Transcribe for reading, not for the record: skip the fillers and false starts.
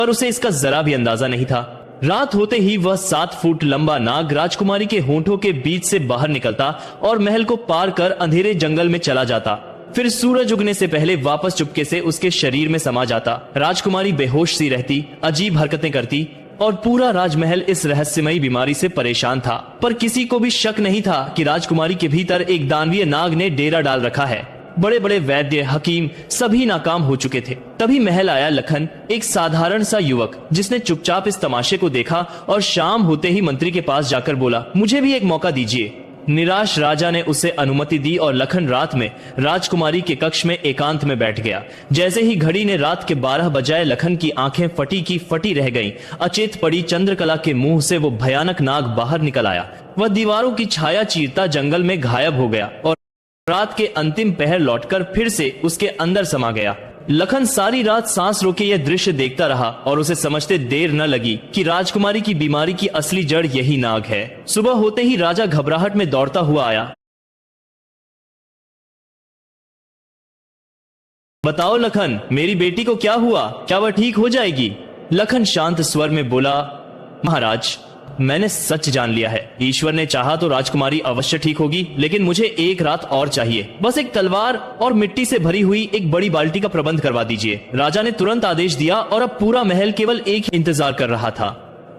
पर उसे इसका जरा भी अंदाजा नहीं था। रात होते ही वह 7 फुट लंबा नाग राजकुमारी के होंठों के बीच से बाहर निकलता और महल को पार कर अंधेरे जंगल में चला जाता। फिर सूरज उगने से पहले वापस चुपके से उसके शरीर में समा जाता। राजकुमारी बेहोश सी रहती, अजीब हरकतें करती और पूरा राजमहल इस रहस्यमयी बीमारी से परेशान था। पर किसी को भी शक नहीं था कि राजकुमारी के भीतर एक दानवीय नाग ने डेरा डाल रखा है। बड़े बड़े वैद्य, हकीम सभी नाकाम हो चुके थे। तभी महल आया लखन, एक साधारण सा युवक जिसने चुपचाप इस तमाशे को देखा और शाम होते ही मंत्री के पास जाकर बोला, मुझे भी एक मौका दीजिए। निराश राजा ने उसे अनुमति दी और लखन रात में राजकुमारी के कक्ष में एकांत में बैठ गया। जैसे ही घड़ी ने रात के 12 बजाए, लखन की आंखें फटी की फटी रह गईं। अचेत पड़ी चंद्रकला के मुंह से वो भयानक नाग बाहर निकल आया। वह दीवारों की छाया चीरता जंगल में गायब हो गया और रात के अंतिम पहर लौटकर फिर से उसके अंदर समा गया। लखन सारी रात सांस रोके यह दृश्य देखता रहा और उसे समझते देर न लगी कि राजकुमारी की बीमारी की असली जड़ यही नाग है। सुबह होते ही राजा घबराहट में दौड़ता हुआ आया। बताओ लखन, मेरी बेटी को क्या हुआ? क्या वह ठीक हो जाएगी? लखन शांत स्वर में बोला, महाराज, मैंने सच जान लिया है। ईश्वर ने चाहा तो राजकुमारी अवश्य ठीक होगी, लेकिन मुझे एक रात और चाहिए। बस एक तलवार और मिट्टी से भरी हुई एक बड़ी बाल्टी का प्रबंध करवा दीजिए। राजा ने तुरंत आदेश दिया और अब पूरा महल केवल एक इंतजार कर रहा था।